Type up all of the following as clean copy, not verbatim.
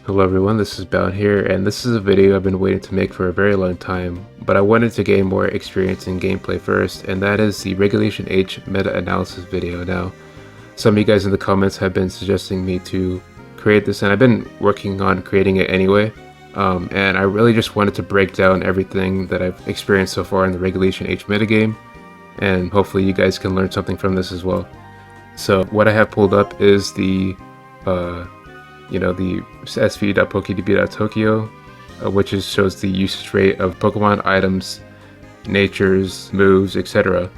Hello everyone, this is Bound here, and this is a video I've been waiting to make for a very long time, but I wanted to gain more experience in gameplay first, and that is the Regulation H meta-analysis video. Now, some of you guys in the comments have been suggesting me to create this, and I've been working on creating it anyway, and I really just wanted to break down everything that I've experienced so far in the Regulation H metagame, and hopefully you guys can learn something from this as well. So what I have pulled up is the the sv.pokedb.tokyo, which shows the usage rate of Pokemon items, natures, moves, etc.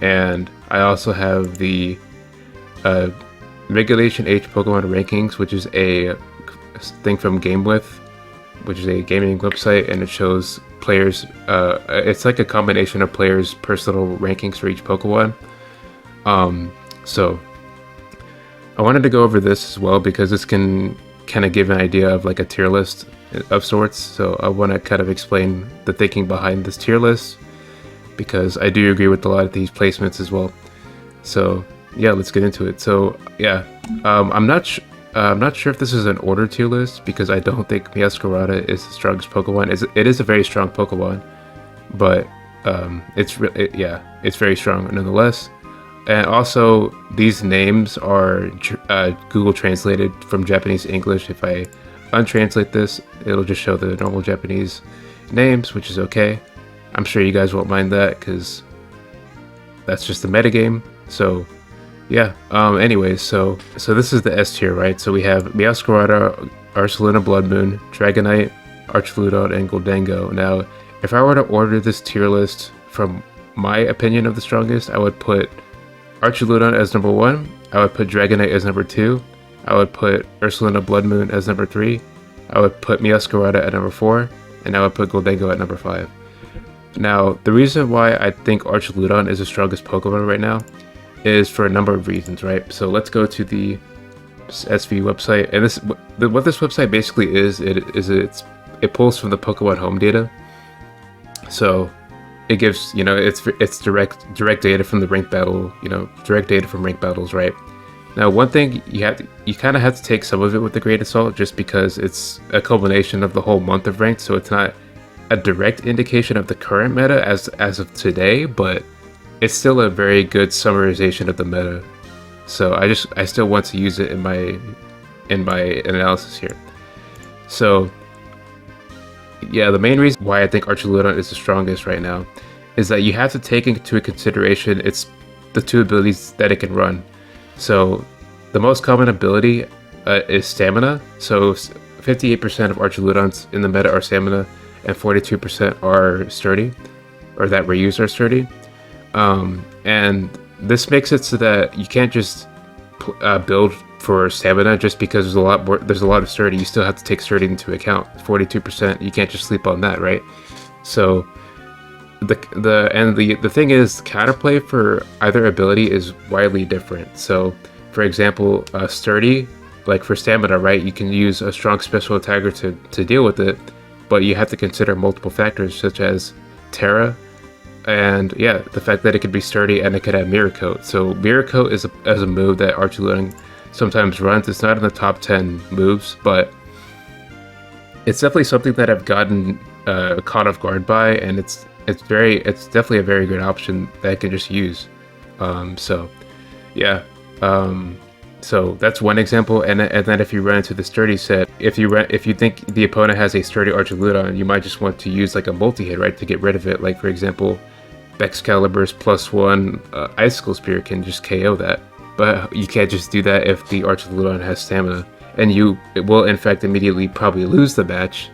And I also have the Regulation H Pokemon rankings, which is a thing from GameWith, which is a gaming website, and it shows players. It's like a combination of players' personal rankings for each Pokemon. So I wanted to go over this as well because this can kind of give an idea of like a tier list of sorts. So I want to kind of explain the thinking behind this tier list because I do agree with a lot of these placements as well. So yeah, let's get into it. So yeah, I'm not sure if this is an order tier list because I don't think Meowscarada is the strongest Pokemon. It is a very strong Pokemon, but it's very strong nonetheless. And also, these names are Google translated from Japanese to English. If I untranslate this, it'll just show the normal Japanese names, which is okay. I'm sure you guys won't mind that because that's just the metagame. So, yeah. Anyways, so this is the S tier, right? So we have Meowscarada, Ursaluna Bloodmoon, Dragonite, Archaludon, and Goldango. Now, if I were to order this tier list from my opinion of the strongest, I would put Archaludon as number 1, I would put Dragonite as number 2, I would put Ursaluna Bloodmoon as number 3, I would put Meowscarada at number 4, and I would put Goldango at number 5. Now, the reason why I think Archaludon is the strongest Pokemon right now is for a number of reasons, right? So let's go to the SV website, and what this website basically is, it pulls from the Pokemon home data. So it gives, it's direct data from the ranked battle, direct data from ranked battles, right? Now, one thing you kind of have to take some of it with a grain of salt, just because it's a culmination of the whole month of ranked, so it's not a direct indication of the current meta as of today, but it's still a very good summarization of the meta. So I still want to use it in my analysis here. So yeah, the main reason why I think Archaludon is the strongest right now is that you have to take into consideration the 2 abilities that it can run. So the most common ability is Stamina. So 58% of Archaludons in the meta are Stamina, and 42% are Sturdy, or that reuse are Sturdy. And this makes it so that you can't just build for Stamina just because there's a lot of Sturdy. You still have to take Sturdy into account. 42%, you can't just sleep on that, right? So the thing is, counterplay for either ability is widely different. So for example, Sturdy, like for Stamina, right, you can use a strong special attacker to deal with it, but you have to consider multiple factors such as Terra, and yeah, the fact that it could be Sturdy and it could have Mirror Coat. So Mirror Coat is a move that Archaludon sometimes runs. It's not in the top 10 moves, but it's definitely something that I've gotten caught off guard by, and it's definitely a very good option that I can just use. So yeah, so that's one example. And then if you run into the Sturdy set, if you think the opponent has a Sturdy Archaludon, you might just want to use like a multi-hit, right, to get rid of it. Like for example, Excalibur's +1 Icicle Spear can just KO that. But you can't just do that if the Archaludon has Stamina, and it will in fact immediately probably lose the match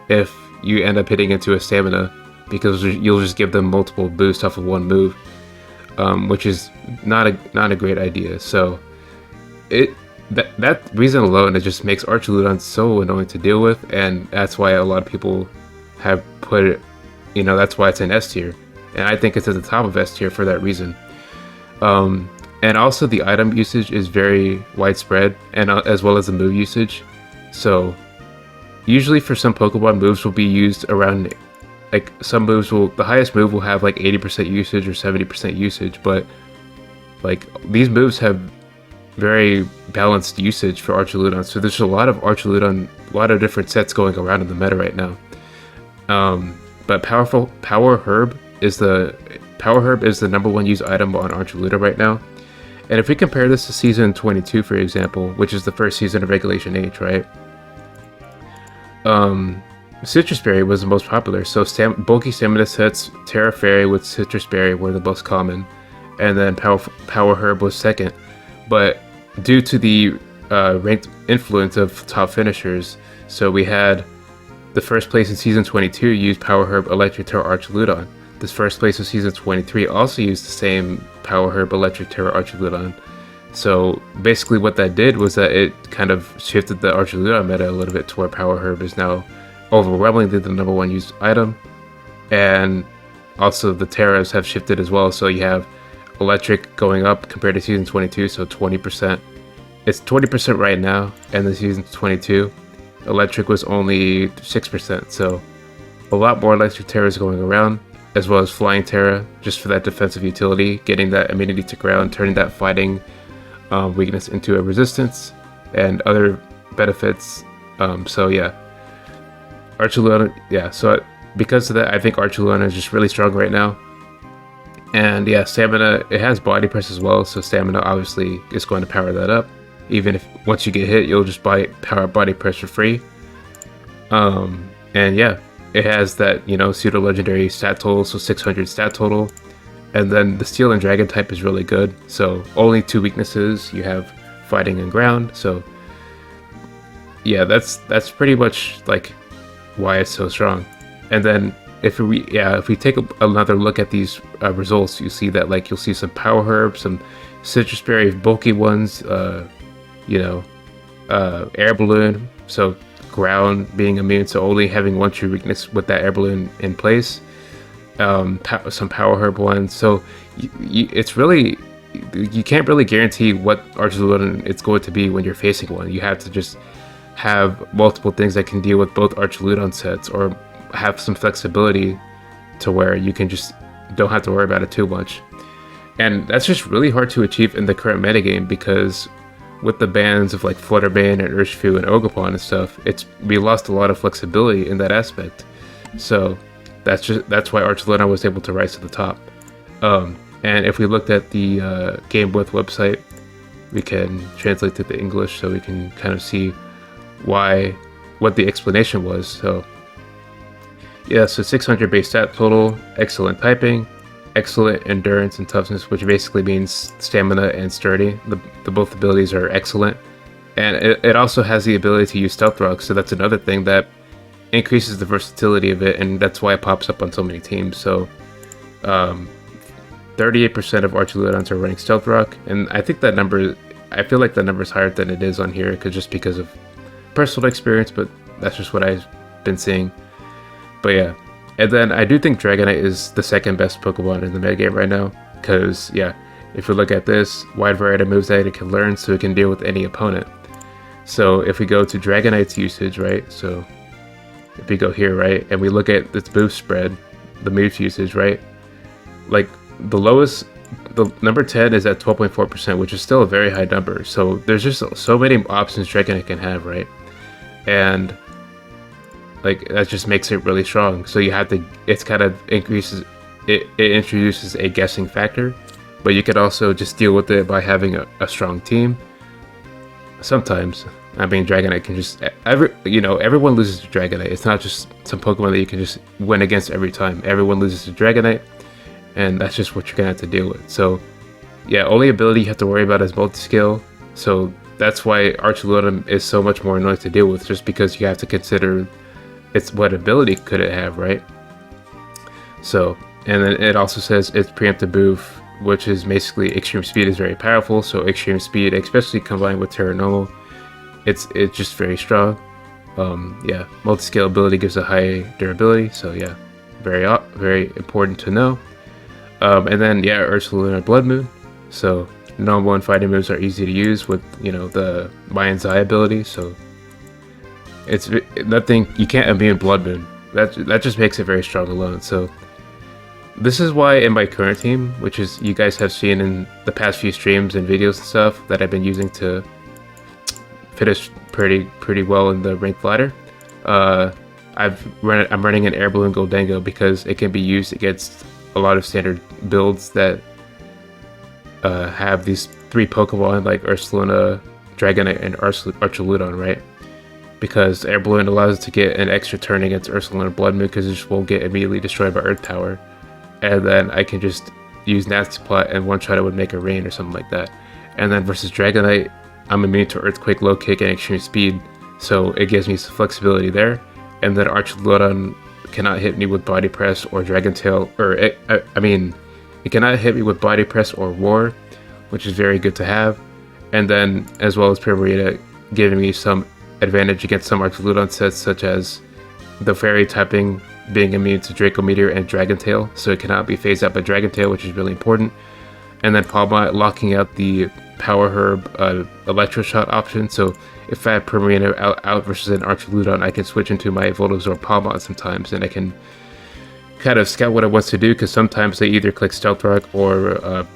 if you end up hitting into a Stamina, because you'll just give them multiple boosts off of one move, which is not a great idea. So that reason alone, it just makes Archaludon so annoying to deal with, and that's why a lot of people have put it, that's why it's in S tier, and I think it's at the top of S tier for that reason. And also the item usage is very widespread, and as well as the move usage. So usually for some Pokemon, moves will be used around, like some moves the highest move will have like 80% usage or 70% usage, but like these moves have very balanced usage for Archaludon. So there's a lot of Archaludon a lot of different sets going around in the meta right now. But Power Herb is the number one used item on Archuleta right now. And if we compare this to Season 22, for example, which is the first season of Regulation H, right? Citrus Berry was the most popular, so bulky stamina sets, Terra Fairy with Citrus Berry were the most common, and then Power Herb was second. But due to the ranked influence of top finishers, so we had the first place in Season 22 used Power Herb Electric Terra Archuludon. This first place of Season 23 also used the same Power Herb Electric Terra Archuludon. So basically what that did was that it kind of shifted the Archuludon meta a little bit to where Power Herb is now overwhelmingly the number one used item. And also the Terras have shifted as well, so you have Electric going up compared to Season 22, so 20%. It's 20% right now, and the Season 22, Electric was only 6%, so a lot more Electric Terras going around, as well as Flying Terra, just for that defensive utility, getting that immunity to ground, turning that fighting weakness into a resistance, and other benefits. So yeah, Archuludon, yeah, so because of that, I think Archuludon is just really strong right now. And yeah, Stamina, it has Body Press as well, so Stamina obviously is going to power that up. Even if once you get hit, you'll just power Body Press for free. And yeah, it has that, pseudo legendary stat total, so 600 stat total. And then the Steel and Dragon type is really good, so only 2 weaknesses. You have Fighting and Ground, so yeah, that's pretty much like why it's so strong. And then if we take another look at these results, you see that you'll see some Power Herb, some Citrus Berry bulky ones, Air Balloon, so ground being immune, so only having 1 true weakness with that Air Balloon in place. Some Power Herb ones, so it's really, you can't really guarantee what Archuludon it's going to be when you're facing one. You have to just have multiple things that can deal with both Archuludon sets, or have some flexibility to where you can just don't have to worry about it too much. And that's just really hard to achieve in the current metagame, because with the bans of Flutterbane and Urshifu and Ogerpon and stuff, we lost a lot of flexibility in that aspect. So that's why Archuludon was able to rise to the top. And if we looked at the Game With website, we can translate to the English so we can kind of see what the explanation was. So yeah, so 600 base stat total, excellent typing, excellent endurance and toughness, which basically means stamina and sturdy. The both abilities are excellent. And it also has the ability to use Stealth Rock, so that's another thing that increases the versatility of it, and that's why it pops up on so many teams. So 38% of Archuludons are running Stealth Rock, and I think that number, I feel like that number is higher than it is on here, just because of personal experience, but that's just what I've been seeing. But yeah, and then I do think Dragonite is the second best Pokemon in the metagame right now, because yeah, if we look at this, wide variety of moves that it can learn, so it can deal with any opponent. So if we go to Dragonite's usage, right, so if we go here, right, and we look at its move spread, the move usage, right, the lowest, the number 10 is at 12.4%, which is still a very high number. So there's just so many options Dragonite can have, right? And that just makes it really strong. So you have to, it's kind of increases, it introduces a guessing factor, but you could also just deal with it by having a strong team. Sometimes, I mean, Dragonite can just, everyone loses to Dragonite. It's not just some Pokemon that you can just win against every time. Everyone loses to Dragonite, and that's just what you're gonna have to deal with. So yeah, only ability you have to worry about is multi-skill. So that's why Archuludon is so much more annoying to deal with, just because you have to consider what ability could it have, right? So, and then it also says its preemptive move, which is basically Extreme Speed, is very powerful. So Extreme Speed, especially combined with Terra Normal, it's just very strong. Yeah, multi-scale ability gives a high durability, so yeah, very important to know. And then yeah, Ursaluna Blood Moon. So normal and fighting moves are easy to use with the Mayan's Eye ability. So it's nothing, you can't immune Blood Moon. That just makes it very strong alone. So this is why in my current team, which is you guys have seen in the past few streams and videos and stuff that I've been using to finished pretty well in the ranked ladder. Uh, I'm running an Air Balloon Goldango because it can be used against a lot of standard builds that have these 3 Pokemon like Ursaluna, Dragonite, and Archaludon, right? Because Air Balloon allows it to get an extra turn against Ursaluna Blood Moon because it just won't get immediately destroyed by Earth Power. And then I can just use Nasty Plot and one-shot it would make a rain or something like that. And then versus Dragonite, I'm immune to Earthquake, Low Kick, and Extreme Speed, so it gives me some flexibility there. And then Archaludon cannot hit me with Body Press or Dragon Tail, or it cannot hit me with Body Press or Roar, which is very good to have. And then, as well as Primarina, giving me some advantage against some Archaludon sets, such as the Fairy typing being immune to Draco Meteor and Dragon Tail, so it cannot be phased out by Dragon Tail, which is really important. And then Palma locking out the Power Herb Electro Shot option, so if I have Primarina out versus an Archaludon, I can switch into my Voltazor Palma sometimes, and I can kind of scout what it wants to do, because sometimes they either click Stealth Rock or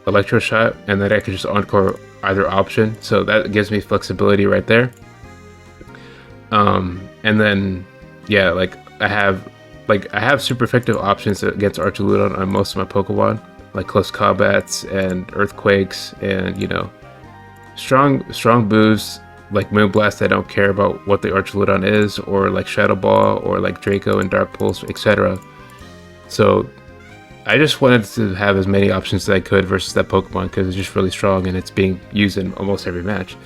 Electro Shot, and then I can just Encore either option, so that gives me flexibility right there. And then, yeah, like I have super effective options against Archaludon on most of my Pokemon, like Close Combats and Earthquakes, and strong moves like Moonblast. I don't care about what the Archaludon is, or like Shadow Ball, or like Draco and Dark Pulse, etc. So I just wanted to have as many options as I could versus that Pokemon because it's just really strong and it's being used in almost every match.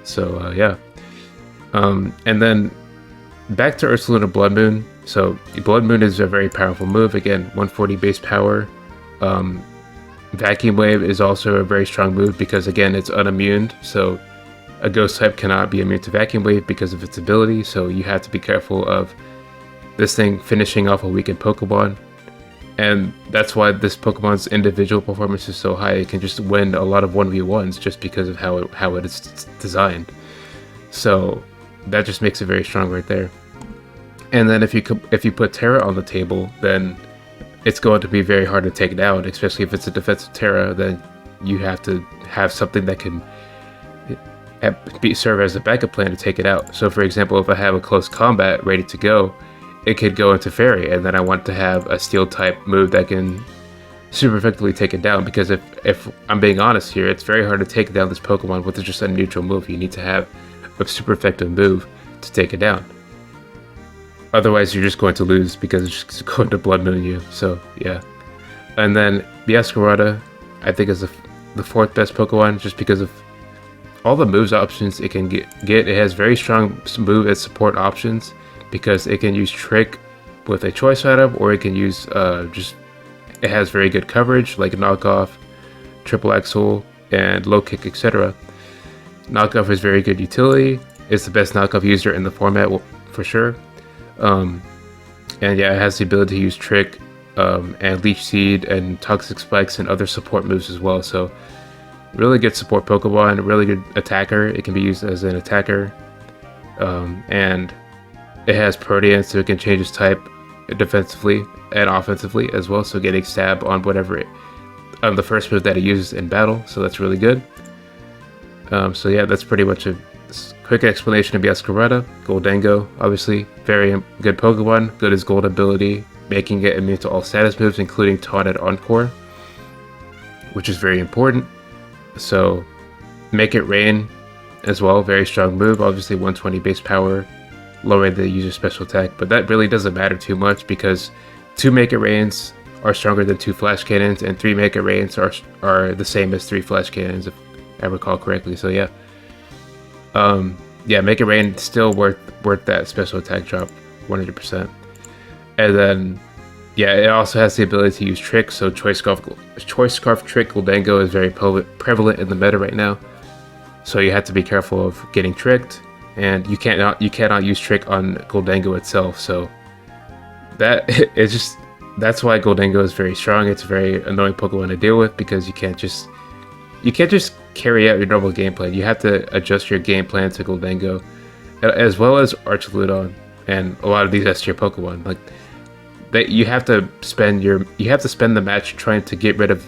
So yeah. And then back to Ursaluna Blood Moon. So Blood Moon is a very powerful move. Again, 140 base power. Vacuum Wave is also a very strong move because, again, it's unimmune. So a Ghost type cannot be immune to Vacuum Wave because of its ability. So you have to be careful of this thing finishing off a weakened Pokemon. And that's why this Pokemon's individual performance is so high. It can just win a lot of 1v1s just because of how it is designed. So that just makes it very strong right there. And then if you put Terra on the table, then it's going to be very hard to take down, especially if it's a defensive Terra. Then you have to have something that can serve as a backup plan to take it out. So for example, if I have a Close Combat ready to go, it could go into Fairy, and then I want to have a Steel type move that can super effectively take it down, because if I'm being honest here, it's very hard to take down this Pokemon with just a neutral move. You need to have a super effective move to take it down. Otherwise, you're just going to lose because it's just going to Blood Moon you. So yeah. And then Biascarada, I think, is the 4th best Pokemon just because of all the moves options it can get. It has very strong move and support options because it can use Trick with a choice item, or it can use it has very good coverage like Knockoff, Triple Axle, and Low Kick, etc. Knockoff is very good utility. It's the best knockoff user in the format for sure. And yeah, it has the ability to use Trick and Leech Seed and Toxic Spikes and other support moves as well. So really good support Pokemon, really good attacker. It can be used as an attacker. And it has Protean, so it can change its type defensively and offensively as well. So getting Stab on on the first move that it uses in battle. So that's really good. So yeah, that's pretty much a quick explanation of Biascarada. Goldango, obviously, very good Pokemon, good as Gold ability, making it immune to all status moves, including Taunt and Encore, which is very important. So, Make It Rain as well, very strong move, obviously 120 base power, lowering the user's special attack, but that really doesn't matter too much because 2 Make It Rains are stronger than 2 Flash Cannons, and 3 Make It Rains are the same as 3 Flash Cannons, if I recall correctly. So yeah. Yeah, Make It Rain still worth that special attack drop, 100%. And then, yeah, it also has the ability to use Trick. So Choice Scarf Trick Goldango is very prevalent in the meta right now. So you have to be careful of getting tricked, and you cannot use Trick on Goldango itself. So that's why Goldango is very strong. It's a very annoying Pokemon to deal with because you can't just carry out your normal game plan. You have to adjust your game plan to Goldango, as well as Archaludon and a lot of these S tier Pokemon. Like that, you have to spend the match trying to get rid of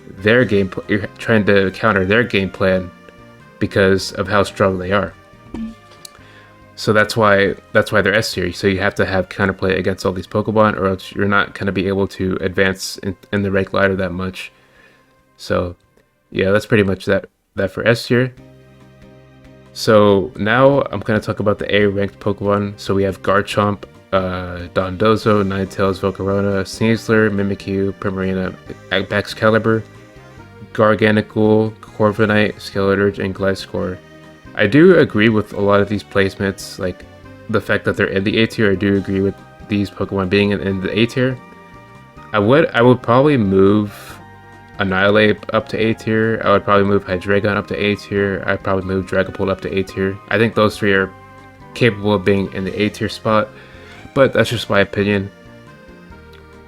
their game. You're trying to counter their game plan because of how strong they are. So that's why they're S tier. So you have to have counterplay against all these Pokemon, or else you're not going to be able to advance in the rank ladder that much. So yeah, that's pretty much that for S tier. So now I'm going to talk about the A ranked Pokemon. So we have Garchomp, Dondozo, Ninetales, Volcarona, Sneasler, Mimikyu, Primarina, Excalibur, Garganacl, Corviknight, Skeleturge, and Gliscor. I do agree with a lot of these placements, like the fact that they're in the A tier. I do agree with these Pokemon being in the A tier. I would probably move Annihilate up to A tier. I would probably move Hydreigon up to A tier. I'd probably move Dragapult up to A tier. I think those three are capable of being in the A tier spot, but that's just my opinion.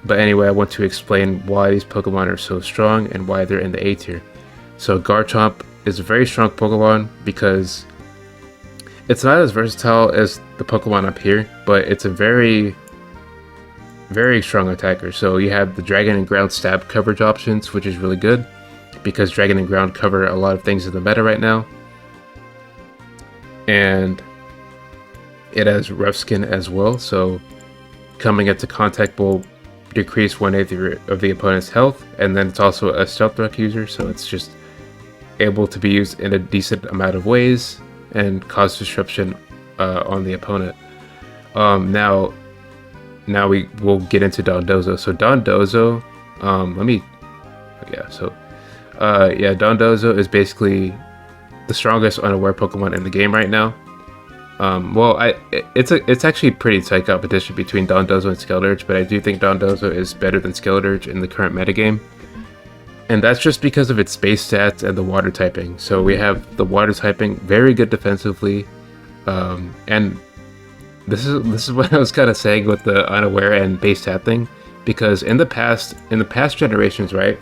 But anyway, I want to explain why these Pokemon are so strong and why they're in the A tier. So Garchomp is a very strong Pokemon because it's not as versatile as the Pokemon up here, but it's a very, very strong attacker. So you have the Dragon and Ground stab coverage options, which is really good because Dragon and Ground cover a lot of things in the meta right now. And it has Rough Skin as well, so coming into contact will decrease 1/8 of the opponent's health, and then it's also a Stealth Rock user, so it's just able to be used in a decent amount of ways and cause disruption on the opponent. Now we will get into Dondozo. So Dondozo, Dondozo is basically the strongest unaware Pokemon in the game right now. It's actually pretty tight competition between Dondozo and Skeleturge, but I do think Dondozo is better than Skeleturge in the current metagame. And that's just because of its base stats and the water typing. So we have the water typing, very good defensively. And this is what I was kind of saying with the unaware and base stat thing. Because in the past generations, right?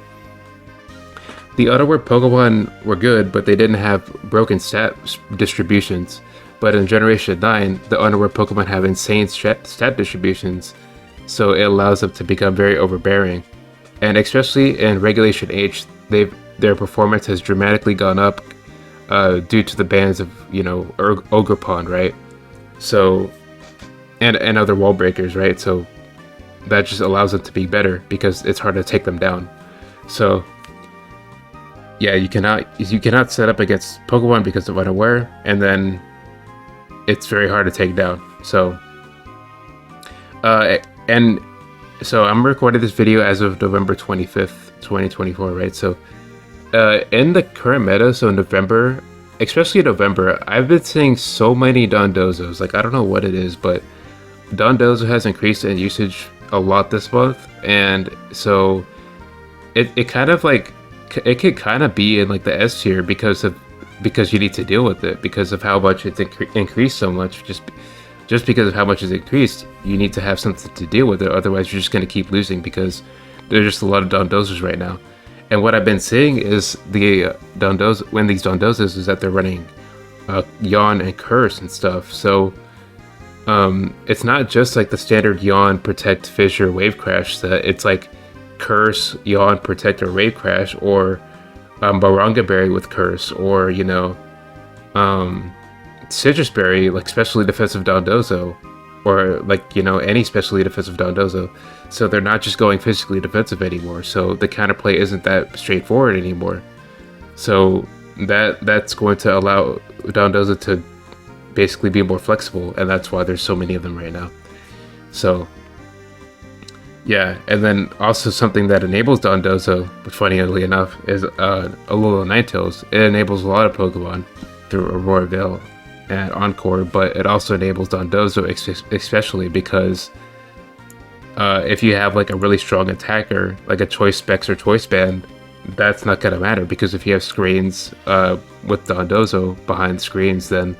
The unaware Pokemon were good, but they didn't have broken stat distributions. But in Generation 9, the unaware Pokemon have insane stat distributions, so it allows them to become very overbearing. And especially in Regulation H, their performance has dramatically gone up due to the bans of, Ogerpon, right? So, and other wall breakers, right? So that just allows them to be better because it's hard to take them down. So yeah, you cannot set up against Pokemon because of unaware, and then it's very hard to take down. So so I'm recording this video as of November 25th, 2024, right? So in the current meta, so November, especially in November, I've been seeing so many Dondozos. Like, I don't know what it is, but Dondozo has increased in usage a lot this month, and so it kind of like, it could kind of be in like the S tier because you need to deal with it because of how much it's increased so much. Just because of how much it's increased, you need to have something to deal with it. Otherwise, you're just going to keep losing because there's just a lot of Dondozos right now. And what I've been seeing is these Dondozos is that they're running Yawn and Curse and stuff. So it's not just like the standard Yawn, Protect, Fissure, Wave Crash. It's like Curse, Yawn, Protect, or Wave Crash, or Baranga Berry with Curse, or Citrus Berry, like specially defensive Dondozo, or like any specially defensive Dondozo. So they're not just going physically defensive anymore. So the counterplay isn't that straightforward anymore. So that's going to allow Dondozo to basically be more flexible, and that's why there's so many of them right now. So yeah, and then also something that enables Dondozo, which funnily enough is Alola Ninetales. It enables a lot of Pokemon through Aurora Veil and Encore, but it also enables Dondozo especially because if you have like a really strong attacker, like a Choice Specs or Choice Band, that's not going to matter because if you have screens with Dondozo behind screens, then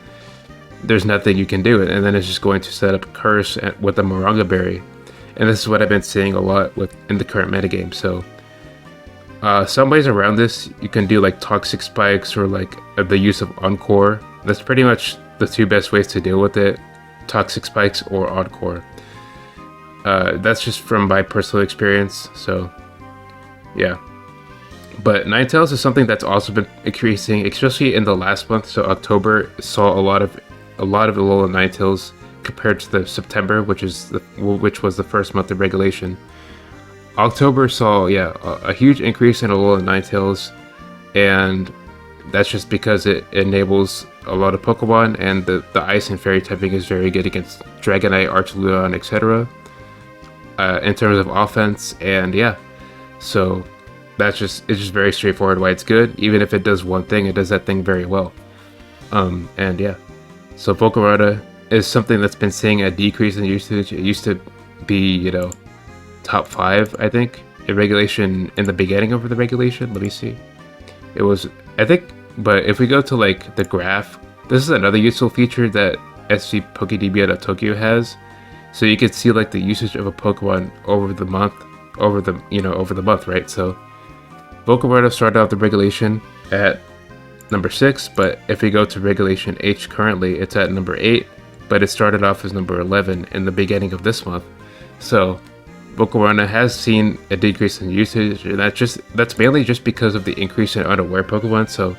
there's nothing you can do. And then it's just going to set up Curse with the Moringa Berry. And this is what I've been seeing a lot in the current metagame. So some ways around this, you can do like Toxic Spikes or like the use of Encore. That's pretty much the two best ways to deal with it, Toxic Spikes or Encore. That's just from my personal experience, so yeah. But Ninetales is something that's also been increasing, especially in the last month. So October saw a lot of Alola Ninetales compared to the September, which was the first month of regulation. October saw a huge increase in Alola Ninetales, and that's just because it enables a lot of Pokemon, and the Ice and Fairy typing is very good against Dragonite, Archaludon, etc. In terms of offense, and yeah, so it's just very straightforward why it's good. Even if it does one thing, it does that thing very well. And yeah, so Volcarona is something that's been seeing a decrease in usage. It used to be, top 5, I think, in regulation in the beginning of the regulation. Let me see. It was, I think, but if we go to like the graph, this is another useful feature that SVPokedB.Tokyo has. So you can see like the usage of a Pokemon over the month, over the month, right? So Volcarona started out the regulation at number 6, but if we go to regulation H currently, it's at number 8, but it started off as number 11 in the beginning of this month. So Volcarona has seen a decrease in usage, and that's mainly just because of the increase in unaware Pokemon. So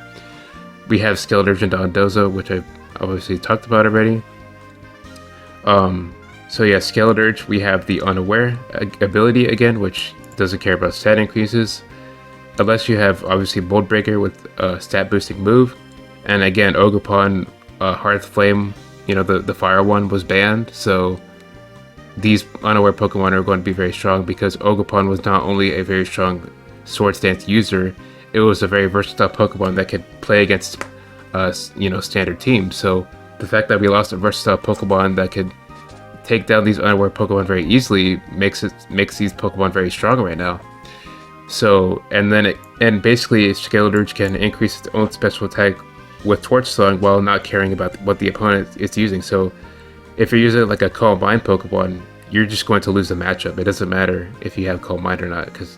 we have Skeledirge and Dondozo, which I've obviously talked about already. So yeah, Skeledirge, we have the unaware ability again, which doesn't care about stat increases, unless you have obviously Mold Breaker with a stat boosting move. And again, Ogerpon, Hearth Flame, the fire one was banned, so these unaware Pokemon are going to be very strong because Ogerpon was not only a very strong Swords Dance user, it was a very versatile Pokemon that could play against standard teams. So the fact that we lost a versatile Pokemon that could take down these unaware Pokemon very easily makes these Pokemon very strong right now. So and basically Skeledirge can increase its own special attack with Torch Song while not caring about what the opponent is using. So if you're using like a Calm Mind Pokemon, you're just going to lose the matchup. It doesn't matter if you have Calm Mind or not, because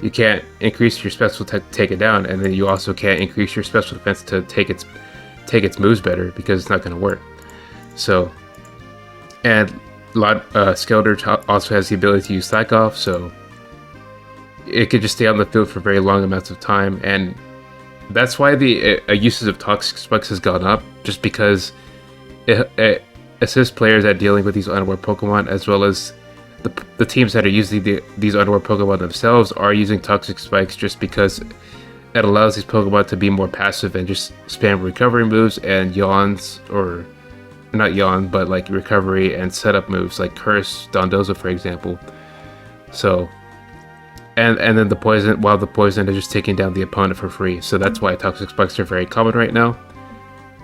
you can't increase your special attack to take it down, and then you also can't increase your special defense to take its moves better, because it's not going to work. So, and Skeledirge also has the ability to use Psych Off, so it could just stay on the field for very long amounts of time, and that's why the usage of Toxic Spikes has gone up, just because it assists players at dealing with these unaware Pokemon, as well as the teams that are using these unaware Pokemon themselves are using Toxic Spikes, just because it allows these Pokemon to be more passive and just spam recovery moves and yawns, or not yawn, but like recovery and setup moves like Curse, Dondozo, for example. So, and then the poison is just taking down the opponent for free. So that's why Toxic Spikes are very common right now,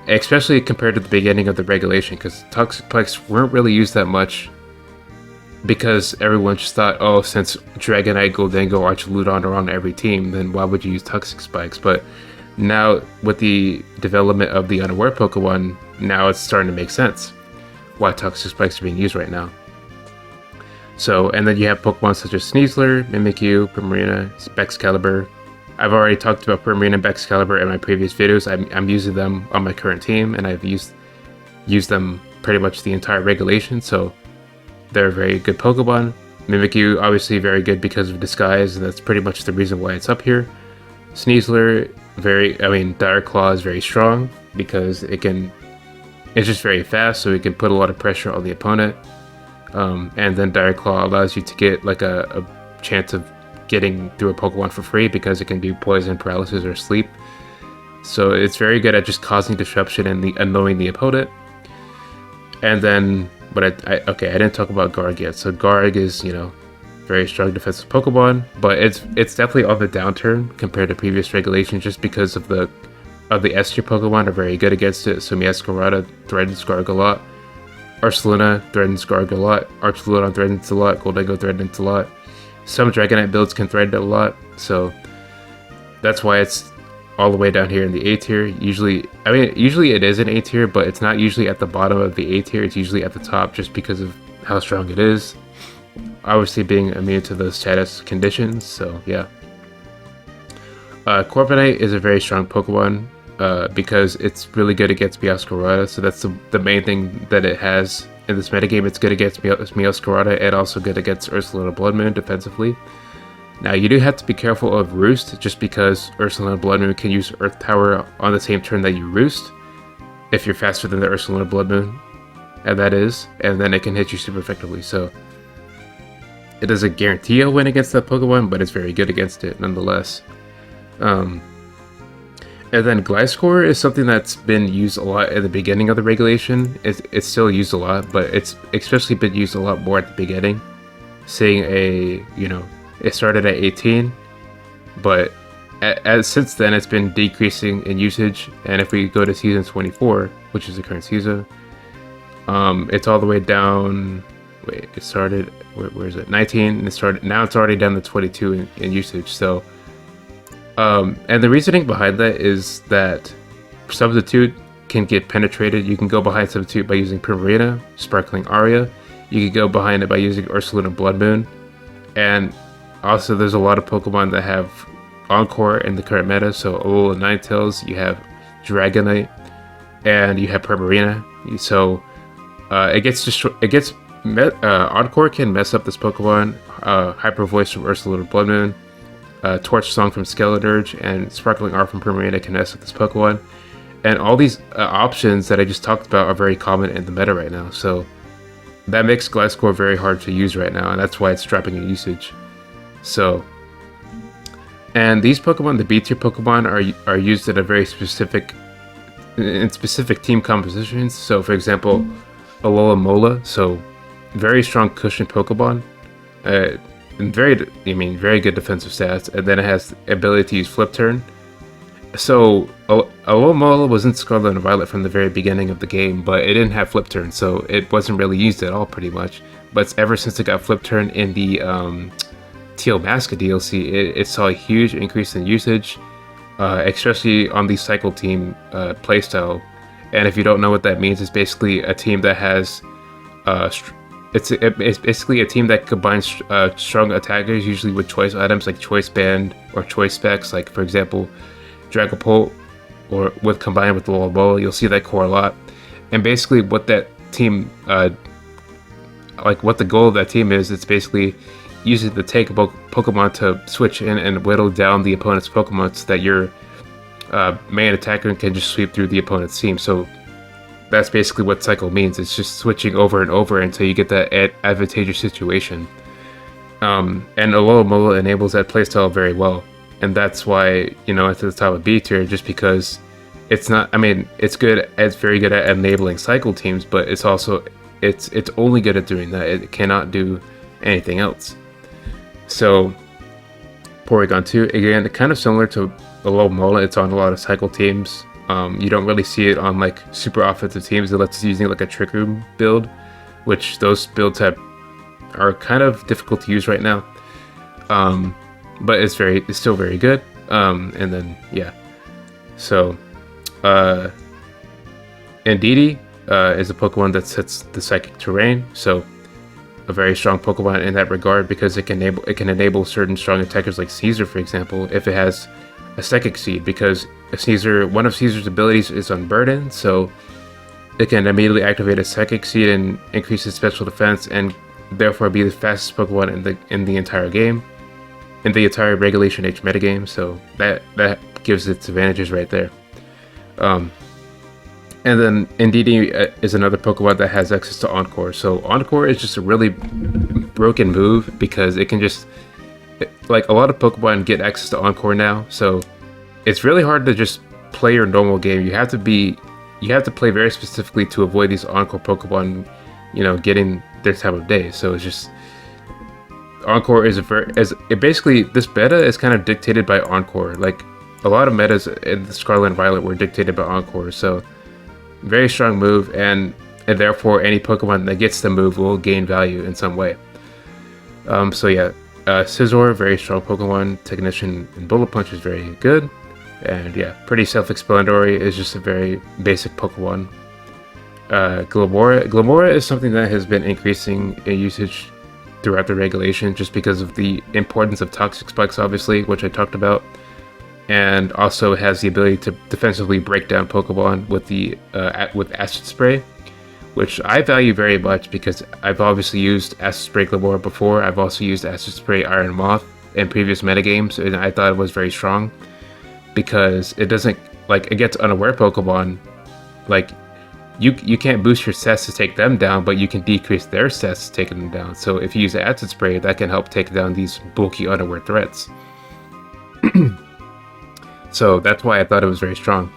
especially compared to the beginning of the regulation, because Toxic Spikes weren't really used that much, because everyone just thought, oh, since Dragonite, Goldengo, Archaludon are on every team, then why would you use Toxic Spikes? But now, with the development of the unaware Pokemon, now it's starting to make sense why Toxic Spikes are being used right now. So, and then you have Pokemon such as Sneasler, Mimikyu, Primarina, Excalibur. I've already talked about Primarina and Excalibur in my previous videos. I'm using them on my current team, and I've used them pretty much the entire regulation, so they're very good Pokemon. Mimikyu, obviously very good because of Disguise, and that's pretty much the reason why it's up here. Sneasler, Dire Claw is very strong because it's just very fast, so it can put a lot of pressure on the opponent. And then Dire Claw allows you to get like a chance of getting through a Pokemon for free, because it can do poison, paralysis, or sleep. So it's very good at just causing disruption and annoying the opponent. And then, but I didn't talk about Garg yet. So Garg is, very strong defensive Pokemon, but it's definitely on the downturn compared to previous regulations, just because of the S tier Pokemon are very good against it. So Meowscarada threatens Garg a lot. Ursaluna threatens Garg a lot. Archaludon threatens a lot. Goldengo threatens a lot. Some Dragonite builds can threaten it a lot, so that's why it's all the way down here in the A tier. Usually it is an A tier, but it's not usually at the bottom of the A tier. It's usually at the top, just because of how strong it is. Obviously being immune to those status conditions, so yeah. Corviknight is a very strong Pokemon, because it's really good against Meowscarada, so that's the main thing that it has in this metagame. It's good against Meowscarada and also good against Ursaluna Blood Moon defensively. Now, you do have to be careful of Roost, just because Ursaluna Blood Moon can use Earth Power on the same turn that you Roost, if you're faster than the Ursaluna Blood Moon, and then it can hit you super effectively. So it doesn't guarantee a win against that Pokemon, but it's very good against it nonetheless. And then Gliscor is something that's been used a lot at the beginning of the regulation. It's still used a lot, but it's especially been used a lot more at the beginning. Seeing it started at 18, but since then it's been decreasing in usage. And if we go to season 24, which is the current season, it's all the way down. Wait, it started, where is it? 19, and now it's already down to 22 in usage. So, and the reasoning behind that is that Substitute can get penetrated. You can go behind Substitute by using Primarina, Sparkling Aria. You can go behind it by using Ursaluna Blood Moon. And also, there's a lot of Pokemon that have Encore in the current meta. So, Alola Ninetales, you have Dragonite, and you have Primarina. So, Encore can mess up this Pokemon. Hyper Voice from Ursaluna Blood Moon, Torch Song from Skeledirge, and Sparkling Art from Primarina can mess up this Pokemon. And all these options that I just talked about are very common in the meta right now. So that makes Gliscor very hard to use right now, and that's why it's dropping in usage. So, and these Pokemon, the B tier Pokemon, are used in specific team compositions. So, for example, Alola Mola, so very strong cushion Pokemon, and very good defensive stats, and then it has the ability to use Flip Turn. So Alola Mola was in Scarlet and Violet from the very beginning of the game, but it didn't have Flip Turn, so it wasn't really used at all, pretty much. But ever since it got Flip Turn in the Teal Maska DLC, it saw a huge increase in usage, especially on the Cycle Team playstyle. And if you don't know what that means, it's basically a team that has it's basically a team that combines strong attackers, usually with choice items like Choice Band or Choice Specs, like for example Dragapult, or combined with the Alola Mola. You'll see that core a lot. And basically what that team what the goal of that team is, it's basically using the tank Pokemon to switch in and whittle down the opponent's Pokemon so that your main attacker can just sweep through the opponent's team. So that's basically what Cycle means. It's just switching over and over until you get that advantageous situation. And Alola Mola enables that playstyle very well. And that's why, it's at the top of B tier, just because it's not, it's good, it's very good at enabling Cycle teams, but it's also, it's only good at doing that. It cannot do anything else. So, Porygon 2, again, kind of similar to Alola Mola, it's on a lot of Cycle teams. You don't really see it on like super offensive teams unless it's using like a Trick Room build, which those builds are kind of difficult to use right now. But it's still very good. And then yeah, so Indeedee is a Pokemon that sets the Psychic Terrain, so a very strong Pokemon in that regard, because it can enable certain strong attackers like Caesar, for example, if it has a Psychic Seed, because one of Caesar's abilities is Unburden, so it can immediately activate a Psychic Seed and increase its special defense, and therefore be the fastest Pokemon in the entire game, in the entire Regulation H metagame. So that gives its advantages right there. And then Indeedee is another Pokemon that has access to Encore. So Encore is just a really broken move, because it can just, like, a lot of Pokemon get access to Encore now, so it's really hard to just play your normal game. You have to play very specifically to avoid these Encore Pokemon, getting their time of day. So it's just, Encore is basically, this beta is kind of dictated by Encore. Like, a lot of metas in the Scarlet and Violet were dictated by Encore, so very strong move, and therefore any Pokemon that gets the move will gain value in some way. So yeah, Scizor, very strong Pokemon. Technician and Bullet Punch is very good, and yeah, pretty self-explanatory. It's just a very basic Pokemon. Glamora is something that has been increasing in usage throughout the regulation, just because of the importance of Toxic Spikes, obviously, which I talked about. And also has the ability to defensively break down Pokemon with with Acid Spray, which I value very much, because I've obviously used Acid Spray Glamora before. I've also used Acid Spray Iron Moth, in previous metagames, and I thought it was very strong because it doesn't like against unaware Pokemon. Like you can't boost your stats to take them down, but you can decrease their stats to take them down. So if you use Acid Spray, that can help take down these bulky unaware threats. So that's why I thought it was very strong.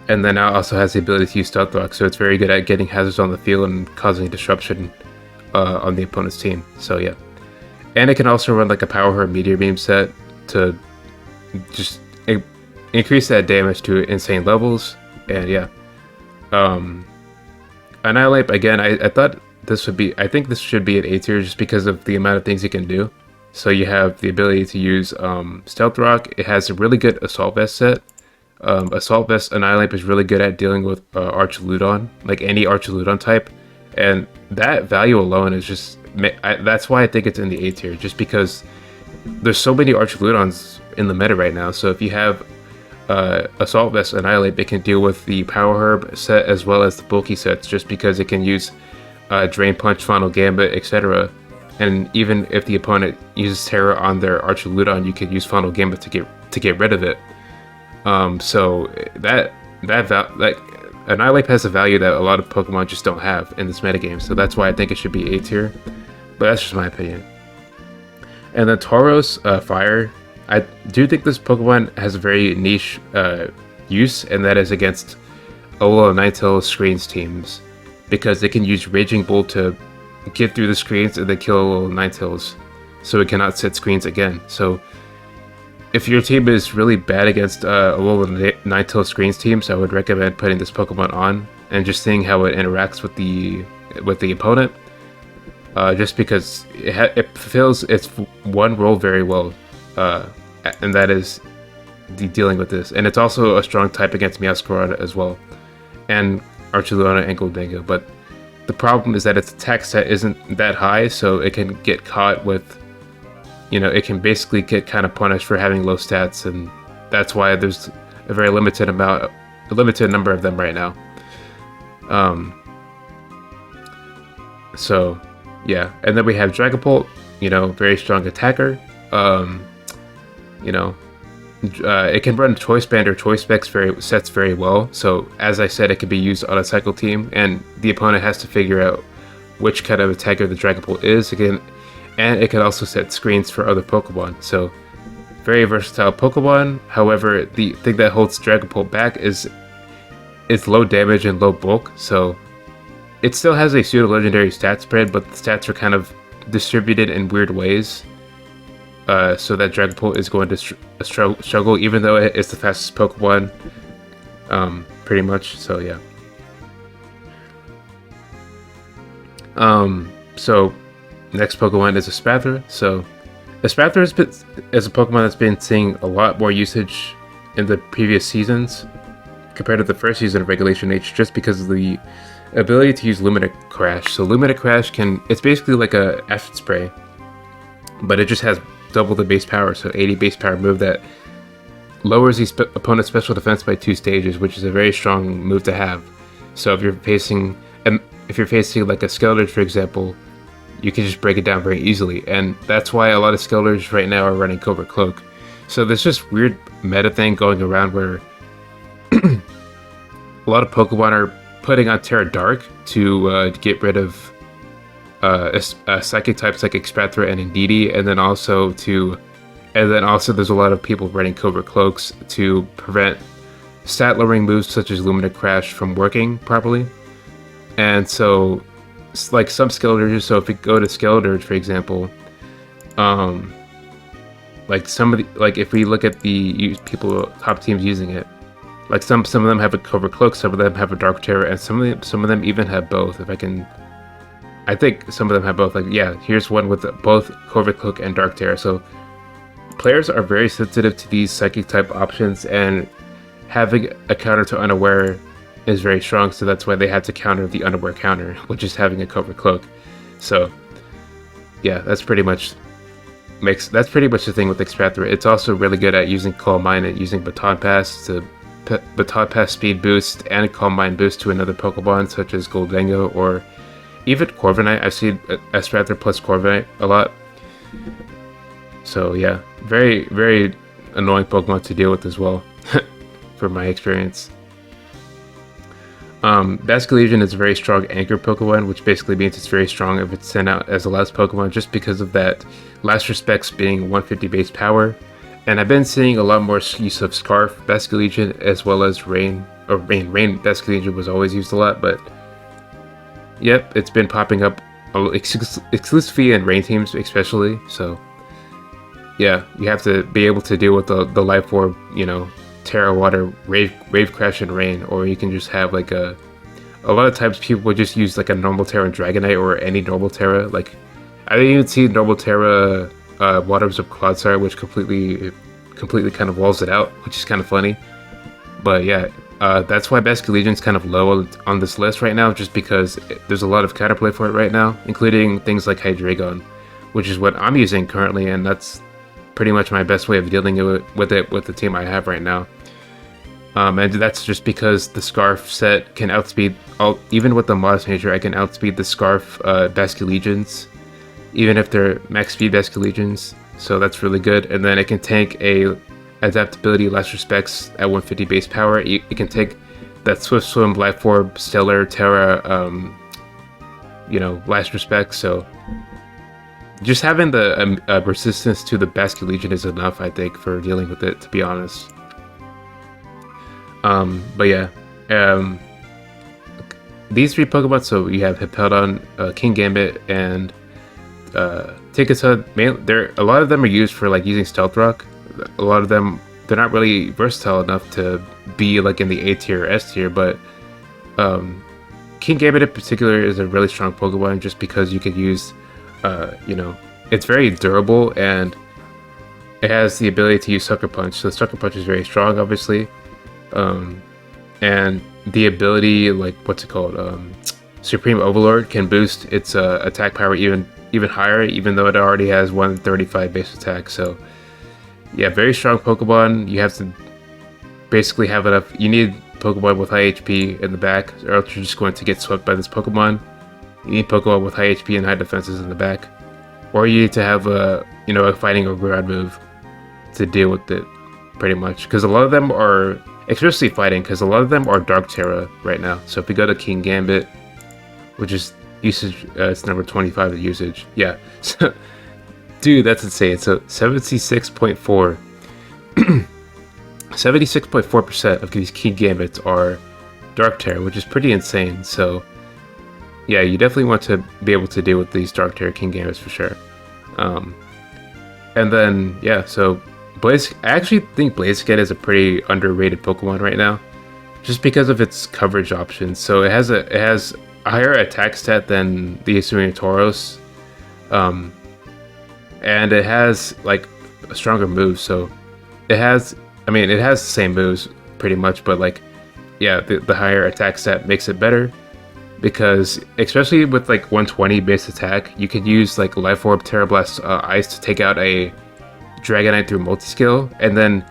And then now also has the ability to use Stealth Rock, so it's very good at getting hazards on the field and causing disruption on the opponent's team. So yeah. And it can also run like a Power Herb Meteor Beam set to just increase that damage to insane levels. And yeah. Annihilate, again, I thought this would be, I think this should be an A tier just because of the amount of things you can do. So you have the ability to use Stealth Rock. It has a really good Assault Vest set. Assault Vest Annihilate is really good at dealing with Archaludon, like any Archaludon type. And that value alone is just, that's why I think it's in the A tier, just because there's so many Archaludons in the meta right now. So if you have Assault Vest Annihilate, it can deal with the Power Herb set as well as the bulky sets, just because it can use Drain Punch, Final Gambit, etc. And even if the opponent uses Terra on their Archaludon, you can use Final Gambit to get rid of it. So that Annihilate has a value that a lot of Pokemon just don't have in this metagame. So that's why I think it should be A tier. But that's just my opinion. And then Tauros Fire. I do think this Pokemon has a very niche use, and that is against Alola Ninetales screens teams, because they can use Raging Bull to get through the screens and then kill Alola Ninetales, so it cannot set screens again. So if your team is really bad against Alola Ninetales screens teams, I would recommend putting this Pokemon on and just seeing how it interacts with the opponent. Just because it fulfills its one role very well. And that is dealing with this. And it's also a strong type against Meowscarada as well, and Archaludon and Gholdengo. But the problem is that its attack set isn't that high, so it can get caught with, it can basically get kind of punished for having low stats, and that's why there's a very limited number of them right now. So yeah, and then we have Dragapult, very strong attacker. It can run Choice Band or Choice Specs sets very well. So as I said, it can be used on a cycle team, and the opponent has to figure out which kind of attacker the Dragapult is. Again, and it can also set screens for other Pokemon. So very versatile Pokemon. However, the thing that holds Dragapult back is its low damage and low bulk. So it still has a pseudo legendary stat spread, but the stats are kind of distributed in weird ways. So that Dragapult is going to struggle, even though it's the fastest Pokemon, pretty much. So yeah. So next Pokemon is Espathra. So Espathra is a Pokemon that's been seeing a lot more usage in the previous seasons compared to the first season of Regulation H, just because of the ability to use Lumina Crash. So Lumina Crash it's basically like a Acid Spray, but it just has double the base power, so 80 base power move that lowers the opponent's special defense by 2 stages, which is a very strong move to have. So if you're facing like a Skeletor, for example, you can just break it down very easily, and that's why a lot of Skeletors right now are running Covert Cloak. So there's just weird meta thing going around where a lot of Pokemon are putting on Terra Dark to get rid of psychic types like Espathra and Indeedee, and then also there's a lot of people running Covert Cloaks to prevent stat lowering moves such as Lumina Crash from working properly. And so like some Skeletors, so if we go to Skeletor, for example, like if we look at the top teams using it, like some of them have a Covert Cloak, some of them have a Dark Terror, and some of them even have both. I think some of them have both. Like, yeah, here's one with both Covert Cloak and Dark Terror. So players are very sensitive to these psychic type options, and having a counter to Unaware is very strong. So that's why they had to counter the Unaware counter, which is having a Covert Cloak. So yeah, that's pretty much the thing with Espathra. It's also really good at using Calm Mind and using Baton Pass to Baton Pass speed boost and Calm Mind boost to another Pokemon such as Gholdengo or even Corviknight. I've seen Espathra plus Corviknight a lot. So yeah, very, very annoying Pokemon to deal with as well, from my experience. Basculegion is a very strong anchor Pokemon, which basically means it's very strong if it's sent out as a last Pokemon, just because of that last respects being 150 base power. And I've been seeing a lot more use of Scarf Basculegion as well as Rain. Or Rain Basculegion was always used a lot, but yep, it's been popping up exclusively in Rain teams especially, so yeah, you have to be able to deal with the Life Orb, Terra Water, Wave Crash, and Rain, or you can just have like a lot of times people would just use like a normal Terra and Dragonite or any normal Terra. Like I didn't even see normal Terra Waters of Clodsire, which completely kind of walls it out, which is kind of funny. But yeah, that's why Basculegion's kind of low on this list right now, just because there's a lot of counterplay for it right now, including things like Hydreigon, which is what I'm using currently, and that's pretty much my best way of dealing with it with the team I have right now. And that's just because the Scarf set can outspeed, even with the Modest Nature, I can outspeed the Scarf Basculegions, even if they're max speed Basculegions, so that's really good. And then it can tank a Adaptability Last Respects at 150 base power. It can take that Swift Swim, Life Orb, Stellar, Terra, Last Respects, so just having the resistance to the Basculegion is enough, I think, for dealing with it, to be honest. But yeah, these three Pokemon, so you have Hippowdon, Kingambit, and Ticketun. A lot of them are used for like using Stealth Rock. A lot of them, they're not really versatile enough to be like in the A tier or S tier, but Kingambit in particular is a really strong Pokemon just because you could use it's very durable and it has the ability to use Sucker Punch. So Sucker Punch is very strong, obviously. And the ability, Supreme Overlord can boost its attack power even higher, even though it already has 135 base attack. So yeah, very strong Pokemon. You have to basically have enough. You need Pokemon with high HP in the back, or else you're just going to get swept by this Pokemon. You need Pokemon with high HP and high defenses in the back, or you need to have a fighting or ground move to deal with it, pretty much. Because a lot of them are, especially fighting, because a lot of them are Dark Terra right now. So if we go to Kingambit, which is usage, it's number 25 of usage. Yeah, so, dude, that's insane. So 76.4, 76.4% of these Kingambits are Dark Terra, which is pretty insane. So yeah, you definitely want to be able to deal with these Dark Terra Kingambits for sure. And then, yeah, so I actually think Blaziken is a pretty underrated Pokemon right now, just because of its coverage options. So it has a higher attack stat than the Hisuian Tauros, and it has like a stronger move. So it has the same moves pretty much, but like, yeah, the higher attack stat makes it better. Because especially with like 120 base attack, you could use like Life Orb, Terra Blast, Ice to take out a Dragonite through multi-skill, and then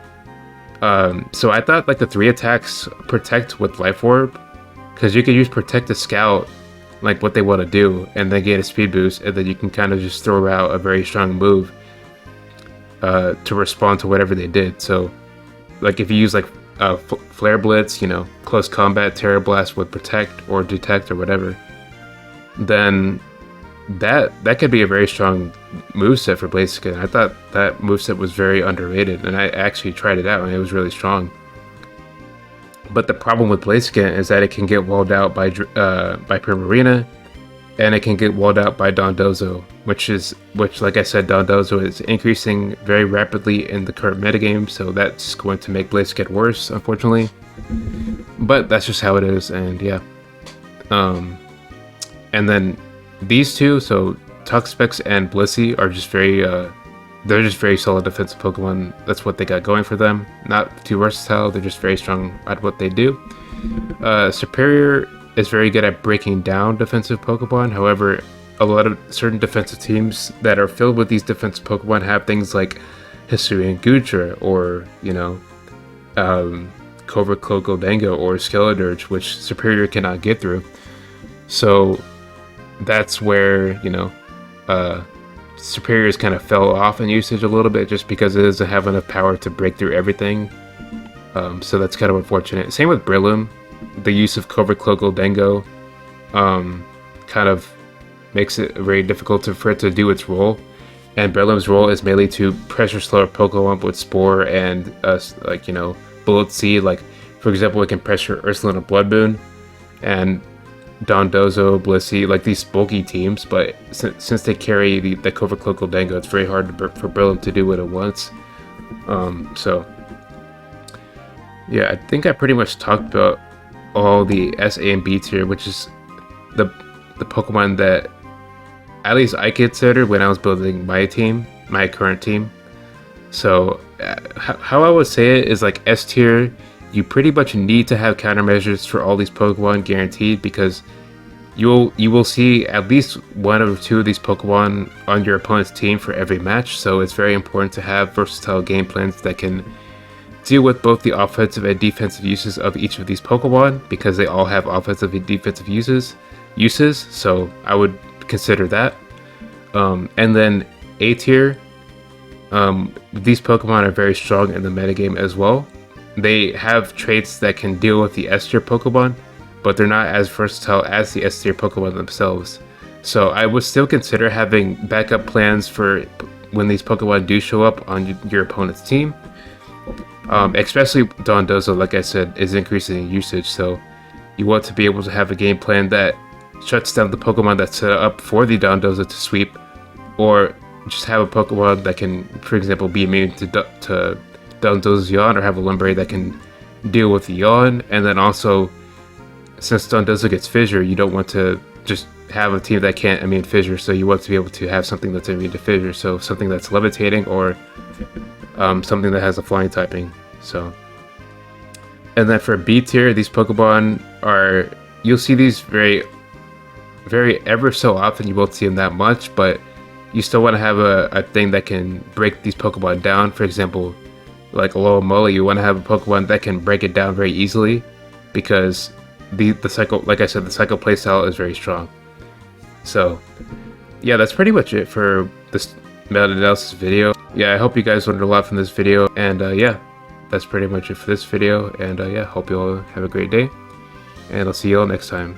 so I thought like the 3 attacks protect with Life Orb, because you could use Protect to scout like what they want to do, and then get a speed boost, and then you can kind of just throw out a very strong move to respond to whatever they did. So like if you use like Flare Blitz, close combat, Terra Blast with Protect or Detect or whatever, then that could be a very strong moveset for Blaziken. I thought that moveset was very underrated, and I actually tried it out, and it was really strong. But the problem with Blaziken is that it can get walled out by Primarina, and it can get walled out by Dondozo, which like I said, Dondozo is increasing very rapidly in the current metagame, so that's going to make Blaziken worse, unfortunately. But that's just how it is, and yeah. And then these two, so Toxapex and Blissey, are just they're just very solid defensive Pokemon. That's what they got going for them. Not too versatile, they're just very strong at what they do. Superior is very good at breaking down defensive Pokemon. However, a lot of certain defensive teams that are filled with these defensive Pokemon have things like Hisuian Goodra, or Cobra Dango, or Skeledirge, which Superior cannot get through. So that's where superiors kind of fell off in usage a little bit just because it doesn't have enough power to break through everything. So that's kind of unfortunate. Same with Breloom. The use of Covert Cloak Dango kind of makes it very difficult for it to do its role. And Breloom's role is mainly to pressure slower Pokemon with Spore and Bullet Seed. Like, for example, it can pressure Ursaluna Blood Moon and Dondozo, Blissey, like these bulky teams, but since they carry the Covert Cloak Dango, it's very hard for Breloom to do it at once. So yeah, I think I pretty much talked about all the S, A, and B tier, which is the Pokemon that at least I considered when I was building my team, my current team. So how I would say it is like S tier, you pretty much need to have countermeasures for all these Pokemon guaranteed, because you will see at least one or two of these Pokemon on your opponent's team for every match. So it's very important to have versatile game plans that can deal with both the offensive and defensive uses of each of these Pokemon, because they all have offensive and defensive uses. So I would consider that. And then A tier, these Pokemon are very strong in the metagame as well. They have traits that can deal with the S tier Pokemon, but they're not as versatile as the S tier Pokemon themselves. So I would still consider having backup plans for when these Pokemon do show up on your opponent's team. Especially Dondozo, like I said, is increasing in usage, so you want to be able to have a game plan that shuts down the Pokemon that's set up for the Dondozo to sweep, or just have a Pokemon that can, for example, be immune to Dondozo's Yawn, or have a Lumberry that can deal with the Yawn. And then also, since Dondozo gets Fissure, you don't want to just have a team that can't immune Fissure, so you want to be able to have something that's immune to Fissure, so something that's levitating, or something that has a flying typing. So, and then for B tier, these Pokemon are, you'll see these very ever so often. You won't see them that much, but you still want to have a thing that can break these Pokemon down. For example, like Alomomola, you want to have a Pokemon that can break it down very easily, because the cycle, like I said, the cycle playstyle is very strong. So yeah, that's pretty much it for this meta analysis video. Yeah, I hope you guys learned a lot from this video, and yeah, that's pretty much it for this video. And yeah, hope you all have a great day, and I'll see you all next time.